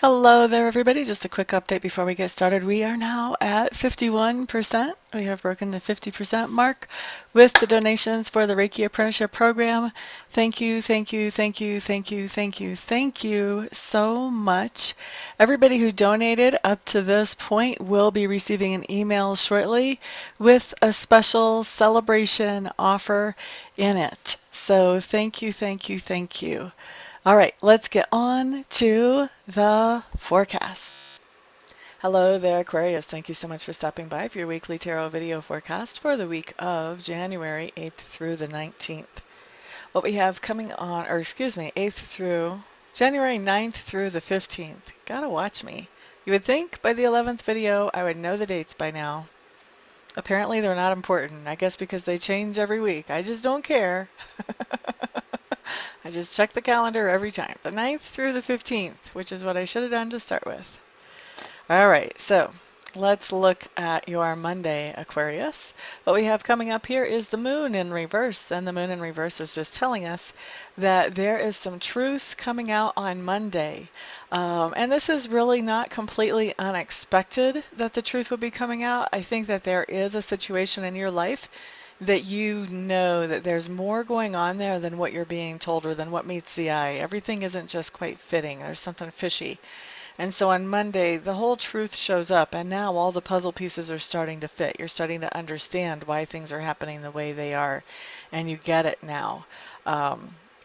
Hello there, everybody. Just a quick update before we get started. We are now at 51%. We have broken the 50% mark with the donations for the Reiki Apprenticeship Program. Thank you, thank you, thank you, thank you, thank you, thank you so much. Everybody who donated up to this point will be receiving an email shortly with a special celebration offer in it. So thank you, thank you, thank you. All right, let's get on to the forecast. Hello there, Aquarius. Thank you so much for stopping by for your weekly tarot video forecast for the week of January 8th through the 19th. What we have coming on, or excuse me, 8th through January 9th through the 15th. Gotta watch me. You would think by the 11th video I would know the dates by now. Apparently they're not important. I guess because they change every week. I just don't care. I just check the calendar every time. The 9th through the 15th, which is what I should have done to start with. All right, so let's look at your Monday, Aquarius. What we have coming up here is the moon in reverse, and the moon in reverse is just telling us that there is some truth coming out on Monday. And this is really not completely unexpected that the truth would be coming out. I think that there is a situation in your life that you know that there's more going on there than what you're being told or than what meets the eye. Everything isn't just quite fitting. There's something fishy. And so on Monday, the whole truth shows up, and now all the puzzle pieces are starting to fit. You're starting to understand why things are happening the way they are, and you get it now.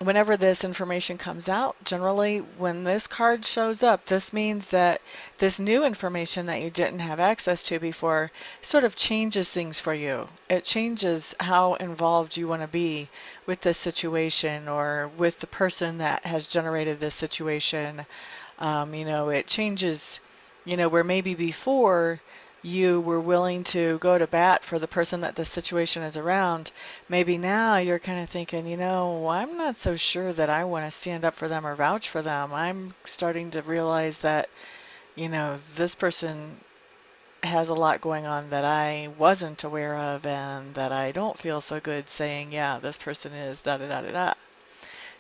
Whenever this information comes out, generally when this card shows up, this means that this new information that you didn't have access to before sort of changes things for you. It changes how involved you want to be with this situation or with the person that has generated this situation. It changes, where maybe before you were willing to go to bat for the person that the situation is around, maybe now you're kind of thinking, I'm not so sure that I want to stand up for them or vouch for them. I'm starting to realize that, this person has a lot going on that I wasn't aware of and that I don't feel so good saying, yeah, this person is da da da da da.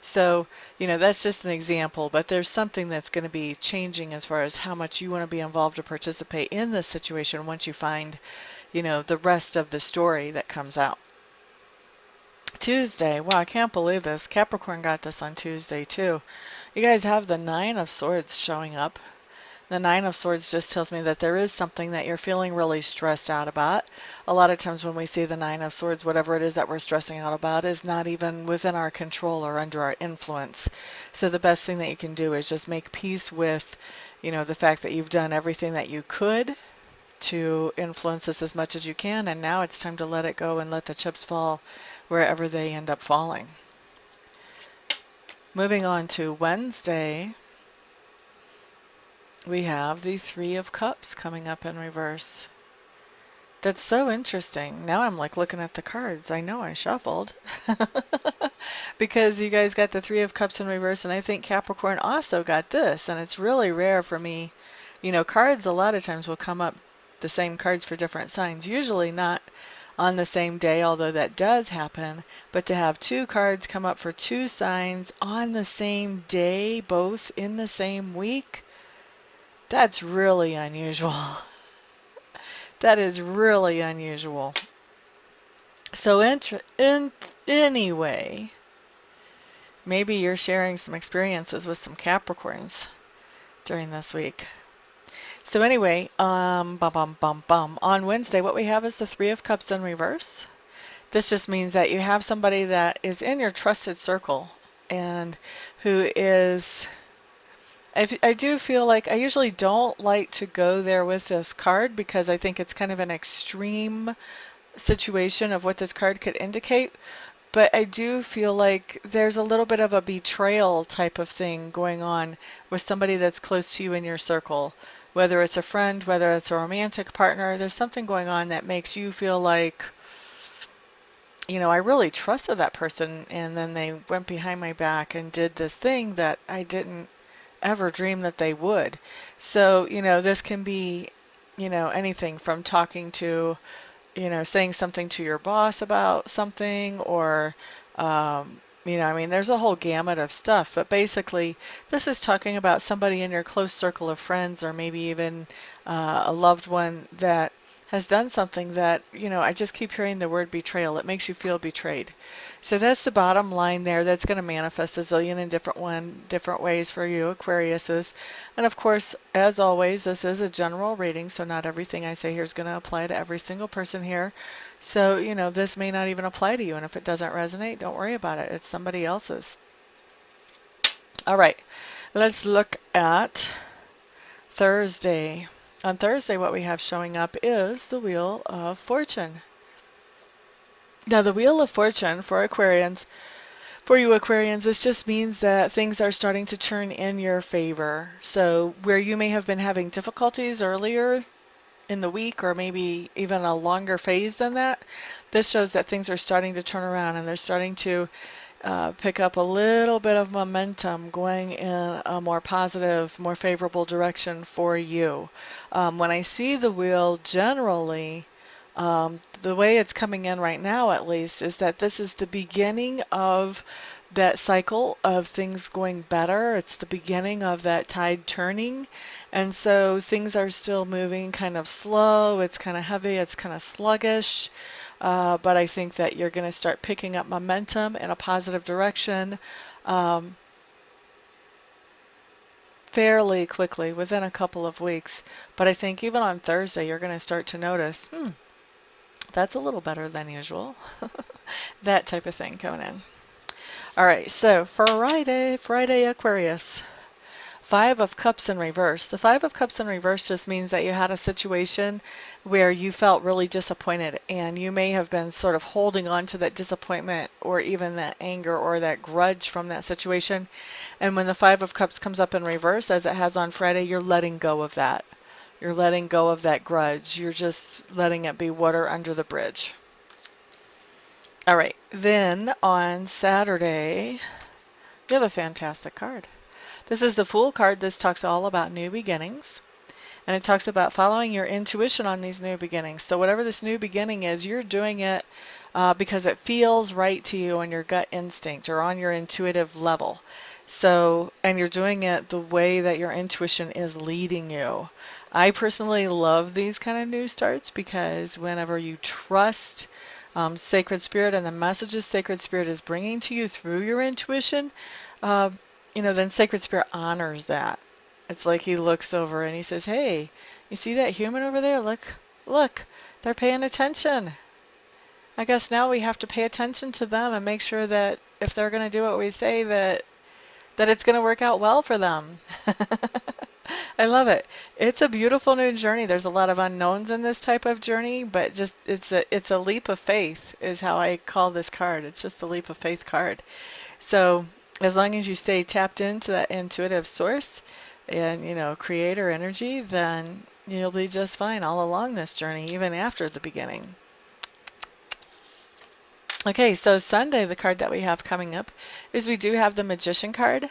So, that's just an example, but there's something that's going to be changing as far as how much you want to be involved or participate in this situation once you find, the rest of the story that comes out. Tuesday, wow, I can't believe this. Capricorn got this on Tuesday too. You guys have the Nine of Swords showing up. The Nine of Swords just tells me that there is something that you're feeling really stressed out about. A lot of times when we see the Nine of Swords, whatever it is that we're stressing out about is not even within our control or under our influence. So the best thing that you can do is just make peace with, the fact that you've done everything that you could to influence this as much as you can, and now it's time to let it go and let the chips fall wherever they end up falling. Moving on to Wednesday, we have the Three of Cups coming up in reverse. That's so interesting. Now I'm like looking at the cards. I know I shuffled because you guys got the Three of Cups in reverse, and I think Capricorn also got this, and it's really rare for me. Cards a lot of times will come up the same cards for different signs, usually not on the same day, although that does happen, but to have two cards come up for two signs on the same day, both in the same week, that's really unusual. That is really unusual. So anyway, maybe you're sharing some experiences with some Capricorns during this week. So anyway, on Wednesday, what we have is the Three of Cups in reverse. This just means that you have somebody that is in your trusted circle and who is... I do feel like I usually don't like to go there with this card because I think it's kind of an extreme situation of what this card could indicate. But I do feel like there's a little bit of a betrayal type of thing going on with somebody that's close to you in your circle. Whether it's a friend, whether it's a romantic partner, there's something going on that makes you feel like, I really trusted that person and then they went behind my back and did this thing that I didn't ever dream that they would. So, this can be, anything from talking to, saying something to your boss about something, or You know, I mean, there's a whole gamut of stuff, but basically, this is talking about somebody in your close circle of friends, or maybe even a loved one that has done something that, you know, I just keep hearing the word betrayal. It makes you feel betrayed. So that's the bottom line there. That's going to manifest a zillion and different ways for you, Aquariuses. And of course, as always, this is a general reading, so not everything I say here is going to apply to every single person here. So, you know, this may not even apply to you, and if it doesn't resonate, don't worry about it. It's somebody else's. All right, let's look at Thursday. On Thursday, what we have showing up is the Wheel of Fortune. Now, the Wheel of Fortune for Aquarians, for you Aquarians, this just means that things are starting to turn in your favor. So where you may have been having difficulties earlier in the week, or maybe even a longer phase than that, this shows that things are starting to turn around and they're starting to pick up a little bit of momentum going in a more positive, more favorable direction for you. When I see the wheel generally, the way it's coming in right now at least is that this is the beginning of that cycle of things going better. It's the beginning of that tide turning. And so things are still moving kind of slow. It's kind of heavy. It's kind of sluggish. But I think that you're going to start picking up momentum in a positive direction fairly quickly, within a couple of weeks. But I think even on Thursday, you're going to start to notice, that's a little better than usual. That type of thing coming in. All right, so Friday Aquarius. Five of Cups in reverse. The Five of Cups in reverse just means that you had a situation where you felt really disappointed, and you may have been sort of holding on to that disappointment or even that anger or that grudge from that situation. And when the Five of Cups comes up in reverse, as it has on Friday, you're letting go of that. You're letting go of that grudge. You're just letting it be water under the bridge. All right, then on Saturday, you have a fantastic card. This is the Fool card. This talks all about new beginnings. And it talks about following your intuition on these new beginnings. So whatever this new beginning is, you're doing it because it feels right to you on your gut instinct or on your intuitive level. So, and you're doing it the way that your intuition is leading you. I personally love these kind of new starts because whenever you trust Sacred Spirit and the messages Sacred Spirit is bringing to you through your intuition, you know, then Sacred Spirit honors that. It's like he looks over and he says, hey, you see that human over there? Look, they're paying attention. I guess now we have to pay attention to them and make sure that if they're going to do what we say, that it's going to work out well for them. I love it. It's a beautiful new journey. There's a lot of unknowns in this type of journey, but just it's a leap of faith is how I call this card. It's just a leap of faith card. So as long as you stay tapped into that intuitive source and, you know, creator energy, then you'll be just fine all along this journey, even after the beginning. Okay, so Sunday, the card that we have coming up is we do have the Magician card.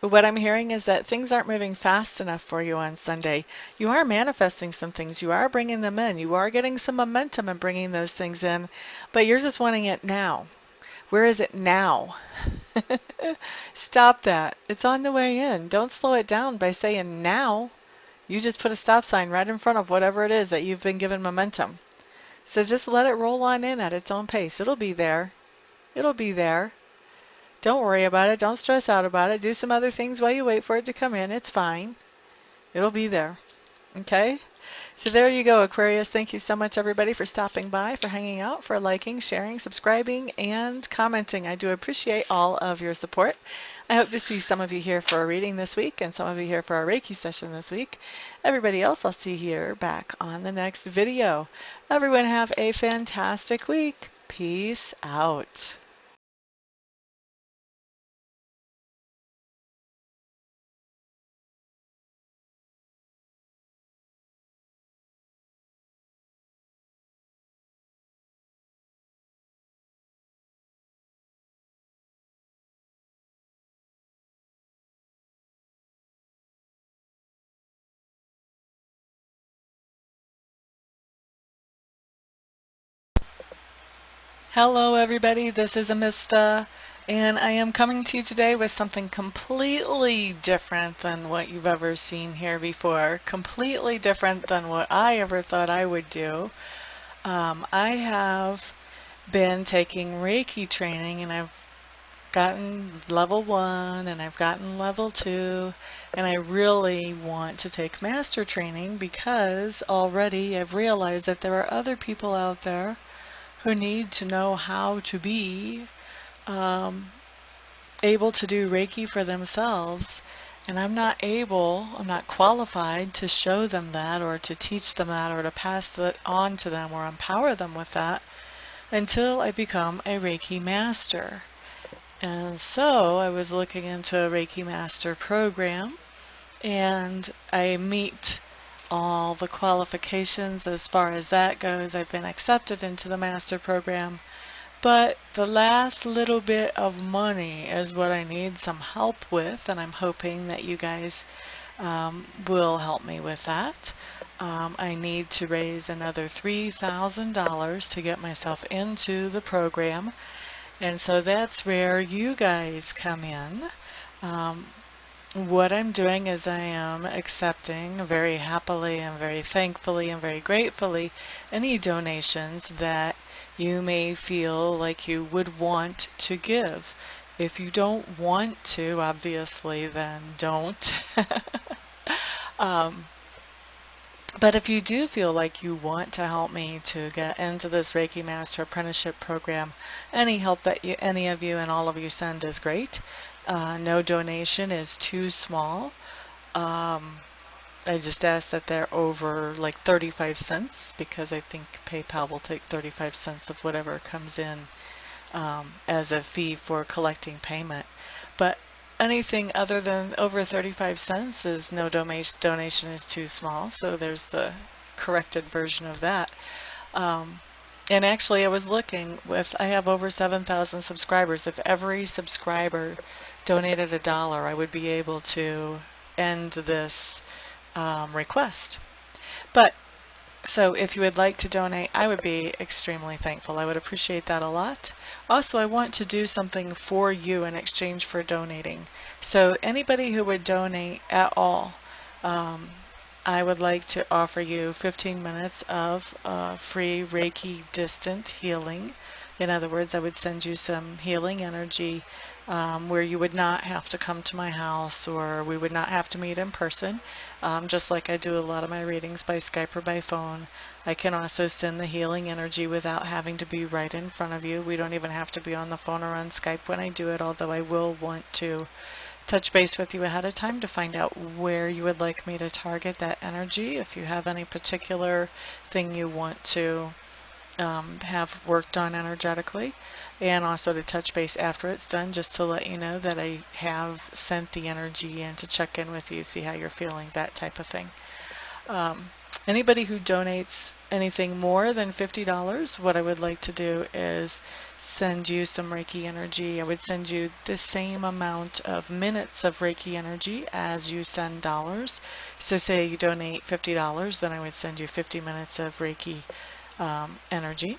But what I'm hearing is that things aren't moving fast enough for you on Sunday. You are manifesting some things. You are bringing them in. You are getting some momentum and bringing those things in, but you're just wanting it now. Where is it now? Stop that. It's on the way in. Don't slow it down by saying now. You just put a stop sign right in front of whatever it is that you've been given momentum. So just let it roll on in at its own pace. It'll be there. It'll be there. Don't worry about it. Don't stress out about it. Do some other things while you wait for it to come in. It's fine. It'll be there. Okay? So there you go, Aquarius. Thank you so much, everybody, for stopping by, for hanging out, for liking, sharing, subscribing, and commenting. I do appreciate all of your support. I hope to see some of you here for a reading this week and some of you here for a Reiki session this week. Everybody else I'll see here back on the next video. Everyone have a fantastic week. Peace out. Hello, everybody. This is Amista, And I am coming to you today with something completely different than what you've ever seen here before, completely different than what I ever thought I would do. I have been taking Reiki training, and I've gotten level 1 and I've gotten level 2, and I really want to take master training because already I've realized that there are other people out there who need to know how to be um, able to do Reiki for themselves, and I'm not qualified to show them that or to teach them that or to pass that on to them or empower them with that until I become a Reiki master. And so I was looking into a Reiki Master Program, and I meet all the qualifications as far as that goes. I've been accepted into the Master Program, but the last little bit of money is what I need some help with, and I'm hoping that you guys will help me with that. I need to raise another $3,000 to get myself into the program. And so that's where you guys come in. Um, what I'm doing is I am accepting very happily and very thankfully and very gratefully any donations that you may feel like you would want to give. If you don't want to, obviously, then don't. um, But if you do feel like you want to help me to get into this Reiki Master Apprenticeship Program, any help that any of you and all of you send is great. No donation is too small. I just ask that they're over like 35 cents because I think PayPal will take 35 cents of whatever comes in as a fee for collecting payment. But anything other than over 35 cents is no donation is too small, so there's the corrected version of that. And actually I was looking I have over 7,000 subscribers. If every subscriber donated $1, I would be able to end this request. But so if you would like to donate, I would be extremely thankful. I would appreciate that a lot. Also, I want to do something for you in exchange for donating. So anybody who would donate at all, I would like to offer you 15 minutes of free Reiki distant healing. In other words, I would send you some healing energy where you would not have to come to my house, or we would not have to meet in person, just like I do a lot of my readings by Skype or by phone. I can also send the healing energy without having to be right in front of you. We don't even have to be on the phone or on Skype when I do it, although I will want to touch base with you ahead of time to find out where you would like me to target that energy. If you have any particular thing you want to have worked on energetically, and also to touch base after it's done just to let you know that I have sent the energy in to check in with you, see how you're feeling, that type of thing. Anybody who donates anything more than $50, what I would like to do is send you some Reiki energy. I would send you the same amount of minutes of Reiki energy as you send dollars. So say you donate $50, then I would send you 50 minutes of Reiki energy.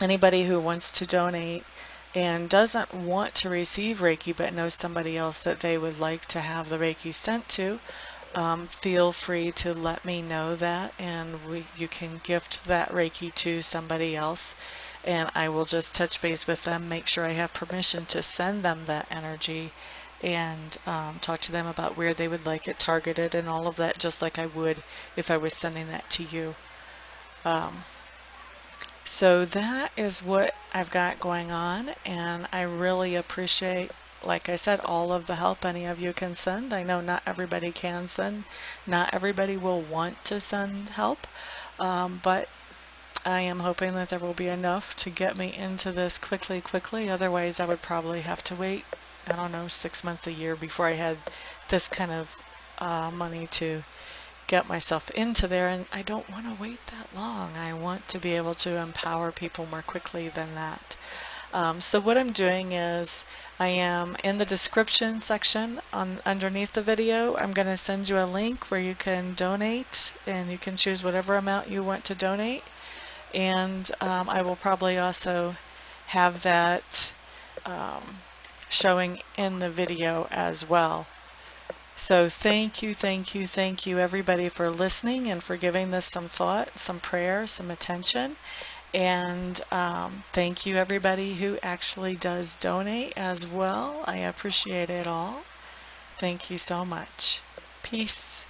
Anybody who wants to donate and doesn't want to receive Reiki but knows somebody else that they would like to have the Reiki sent to, feel free to let me know that, and you can gift that Reiki to somebody else, and I will just touch base with them, make sure I have permission to send them that energy, and talk to them about where they would like it targeted and all of that, just like I would if I was sending that to you. So that is what I've got going on, and I really appreciate, like I said, all of the help any of you can send. I know not everybody can send, not everybody will want to send help, but I am hoping that there will be enough to get me into this quickly. Otherwise, I would probably have to wait, I don't know, 6 months, a year before I had this kind of money to get myself into there, and I don't want to wait that long. I want to be able to empower people more quickly than that. So what I'm doing is I am in the description section underneath the video. I'm going to send you a link where you can donate, and you can choose whatever amount you want to donate, and I will probably also have that showing in the video as well. So thank you, thank you, thank you everybody for listening and for giving this some thought, some prayer, some attention. And thank you everybody who actually does donate as well. I appreciate it all. Thank you so much. Peace.